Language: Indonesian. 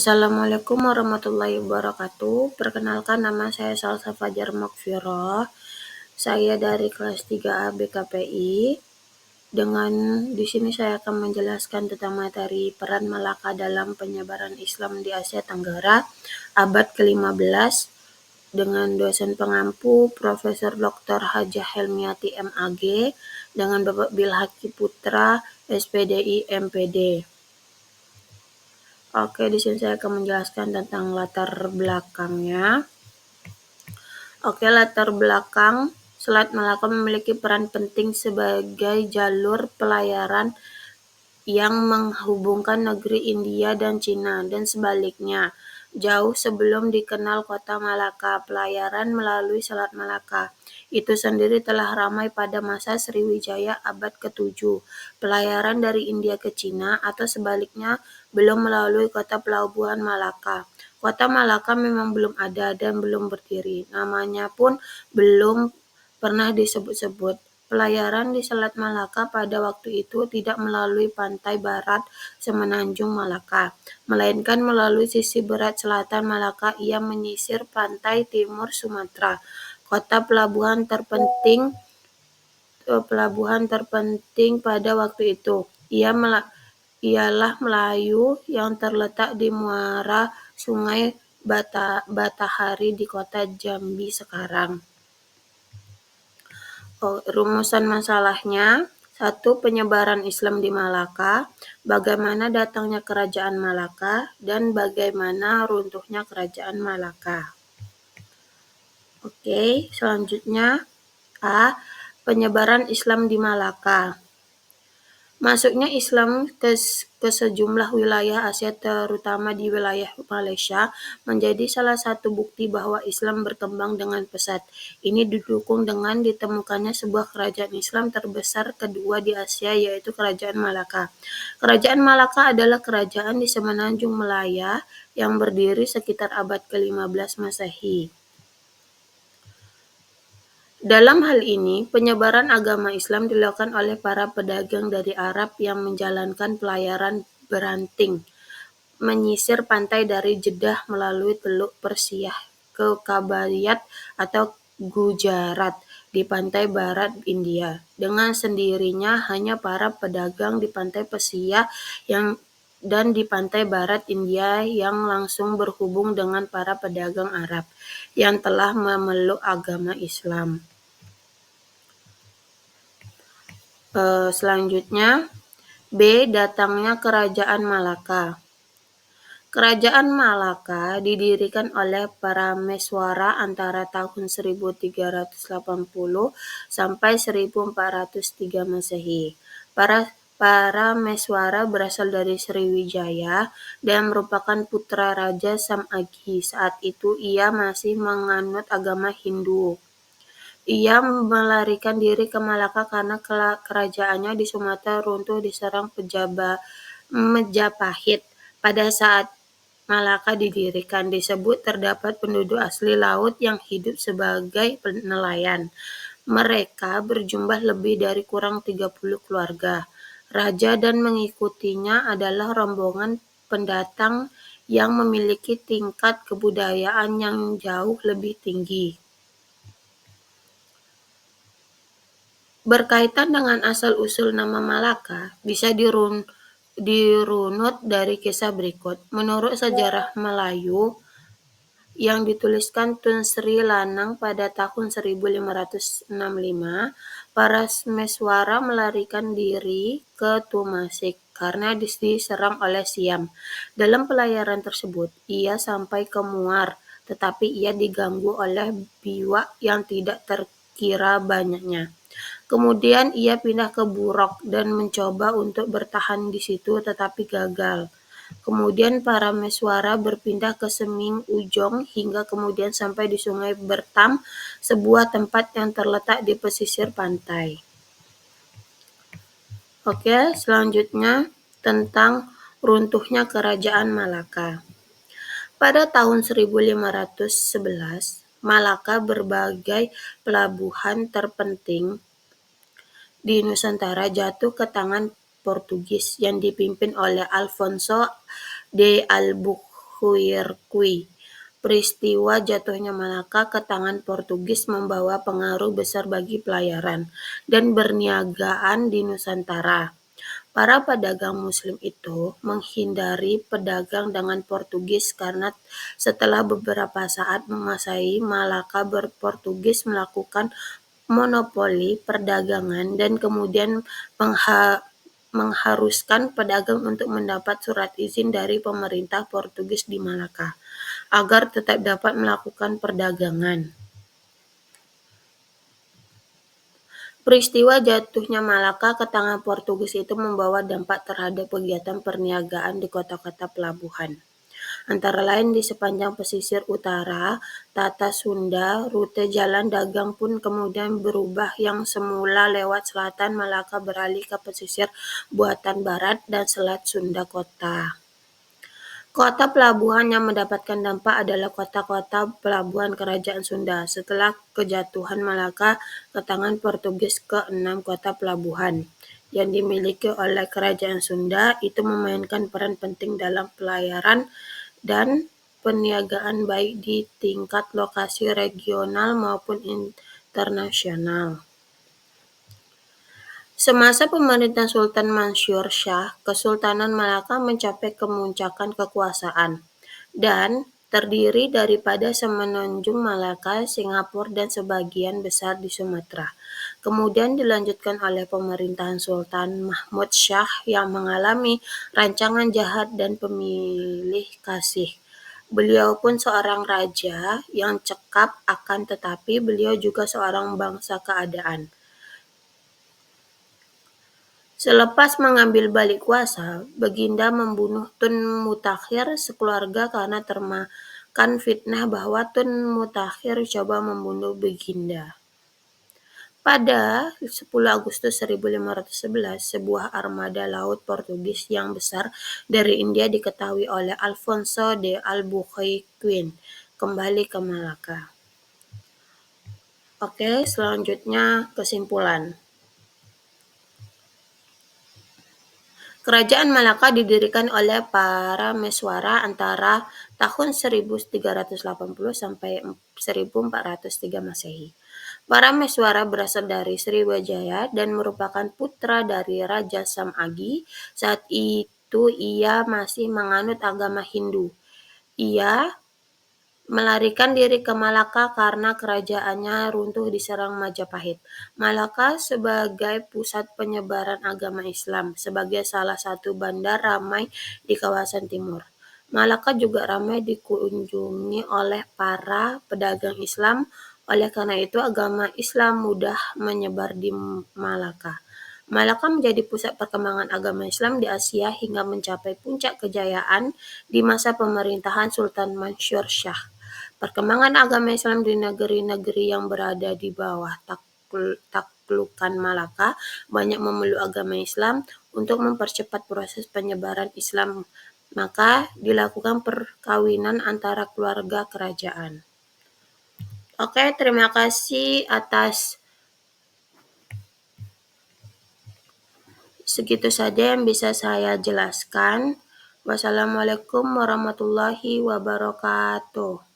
Assalamualaikum warahmatullahi wabarakatuh. Perkenalkan, nama saya Salsa Fajar Makfiroh. Saya dari kelas 3A BKPI. Di sini saya akan menjelaskan tentang materi peran Malaka dalam penyebaran Islam di Asia Tenggara abad ke-15 dengan dosen pengampu Profesor Dr. Hajah Helmiati MAG dengan Bapak Bilhaki Putra SPDI MPD. Oke, di sini saya akan menjelaskan tentang latar belakangnya. Oke, latar belakang Selat Malaka memiliki peran penting sebagai jalur pelayaran yang menghubungkan negeri India dan Cina dan sebaliknya. Jauh sebelum dikenal kota Malaka, pelayaran melalui Selat Malaka itu sendiri telah ramai pada masa Sriwijaya abad ke-7. Pelayaran dari India ke Cina atau sebaliknya belum melalui kota pelabuhan Malaka. Kota Malaka memang belum ada dan belum berdiri. Namanya pun belum pernah disebut-sebut. Pelayaran di Selat Malaka pada waktu itu tidak melalui pantai barat semenanjung Malaka, melainkan melalui sisi barat selatan Malaka. Ia menyisir pantai timur Sumatera. Kota pelabuhan terpenting pada waktu itu ialah Melayu yang terletak di muara Sungai Batahari di kota Jambi sekarang. Rumusan masalahnya: 1. Penyebaran Islam di Malaka, bagaimana datangnya kerajaan Malaka, dan bagaimana runtuhnya kerajaan Malaka. Oke, selanjutnya A. Penyebaran Islam di Malaka. Masuknya Islam ke sejumlah wilayah Asia, terutama di wilayah Malaysia, menjadi salah satu bukti bahwa Islam berkembang dengan pesat. Ini didukung dengan ditemukannya sebuah kerajaan Islam terbesar kedua di Asia, yaitu Kerajaan Malaka. Kerajaan Malaka adalah kerajaan di semenanjung Malaya yang berdiri sekitar abad ke-15 Masehi. Dalam hal ini, penyebaran agama Islam dilakukan oleh para pedagang dari Arab yang menjalankan pelayaran beranting, menyisir pantai dari Jeddah melalui Teluk Persia ke Kabayat atau Gujarat di pantai barat India. Dengan sendirinya hanya para pedagang di pantai Persia dan di pantai barat India yang langsung berhubung dengan para pedagang Arab yang telah memeluk agama Islam. Selanjutnya, B. Datangnya Kerajaan Malaka. Kerajaan Malaka didirikan oleh Parameswara antara tahun 1380 sampai 1403 Masehi. Parameswara berasal dari Sriwijaya dan merupakan putra Raja Samagi. Saat itu ia masih menganut agama Hindu. Ia melarikan diri ke Malaka karena kerajaannya di Sumatera runtuh diserang Majapahit. Pada saat Malaka didirikan, disebut terdapat penduduk asli laut yang hidup sebagai nelayan. Mereka berjumlah lebih dari kurang 30 keluarga. Raja dan mengikutinya adalah rombongan pendatang yang memiliki tingkat kebudayaan yang jauh lebih tinggi. Berkaitan dengan asal-usul nama Malaka, bisa dirunut dari kisah berikut. Menurut sejarah Melayu yang dituliskan Tun Sri Lanang pada tahun 1565, Parameswara melarikan diri ke Tumasik karena diserang oleh Siam. Dalam pelayaran tersebut, ia sampai ke Muar, tetapi ia diganggu oleh biwak yang tidak terkira banyaknya. Kemudian ia pindah ke Burok dan mencoba untuk bertahan di situ tetapi gagal. Kemudian Parameswara berpindah ke Seming Ujong hingga kemudian sampai di Sungai Bertam, sebuah tempat yang terletak di pesisir pantai. Oke, selanjutnya tentang runtuhnya Kerajaan Malaka. Pada tahun 1511, Malaka berbagai pelabuhan terpenting di Nusantara jatuh ke tangan Portugis yang dipimpin oleh Alfonso de Huirqui. Peristiwa jatuhnya Malaka ke tangan Portugis membawa pengaruh besar bagi pelayaran dan berniagaan di Nusantara. Para pedagang Muslim itu menghindari pedagang dengan Portugis karena setelah beberapa saat menguasai Malaka, Portugis melakukan monopoli perdagangan dan kemudian mengharuskan pedagang untuk mendapat surat izin dari pemerintah Portugis di Malaka agar tetap dapat melakukan perdagangan. Peristiwa jatuhnya Malaka ke tangan Portugis itu membawa dampak terhadap kegiatan perniagaan di kota-kota pelabuhan. Antara lain di sepanjang pesisir utara, tata Sunda, rute jalan dagang pun kemudian berubah yang semula lewat selatan Malaka beralih ke pesisir buatan barat dan selat Sunda kota. Kota pelabuhan yang mendapatkan dampak adalah kota-kota pelabuhan Kerajaan Sunda. Setelah kejatuhan Malaka ke tangan Portugis, ke-6 kota pelabuhan yang dimiliki oleh Kerajaan Sunda itu memainkan peran penting dalam pelayaran dan perniagaan baik di tingkat lokasi regional maupun internasional. Semasa pemerintahan Sultan Mansur Shah, Kesultanan Malaka mencapai kemuncakan kekuasaan dan terdiri daripada Semenanjung Malaka, Singapura, dan sebagian besar di Sumatera. Kemudian dilanjutkan oleh pemerintahan Sultan Mahmud Shah yang mengalami rancangan jahat dan pemilih kasih. Beliau pun seorang raja yang cekap, akan tetapi beliau juga seorang bangsa keadaan. Selepas mengambil balik kuasa, Baginda membunuh Tun Mutakhir sekeluarga karena termakan fitnah bahwa Tun Mutakhir coba membunuh Baginda. Pada 10 Agustus 1511, sebuah armada laut Portugis yang besar dari India diketahui oleh Alfonso de Albuquerque kembali ke Malaka. Oke, selanjutnya kesimpulan. Kerajaan Malaka didirikan oleh para Meswara antara tahun 1380 sampai 1403 Masehi. Para Meswara berasal dari Sriwijaya dan merupakan putra dari Raja Samagi. Saat itu ia masih menganut agama Hindu. Ia melarikan diri ke Malaka karena kerajaannya runtuh diserang Majapahit. Malaka sebagai pusat penyebaran agama Islam, sebagai salah satu bandar ramai di kawasan timur. Malaka juga ramai dikunjungi oleh para pedagang Islam, oleh karena itu agama Islam mudah menyebar di Malaka. Malaka menjadi pusat perkembangan agama Islam di Asia hingga mencapai puncak kejayaan di masa pemerintahan Sultan Mansur Shah. Perkembangan agama Islam di negeri-negeri yang berada di bawah taklukan Malaka banyak memeluk agama Islam. Untuk mempercepat proses penyebaran Islam, maka dilakukan perkawinan antara keluarga kerajaan. Oke, terima kasih atas segitu saja yang bisa saya jelaskan. Wassalamualaikum warahmatullahi wabarakatuh.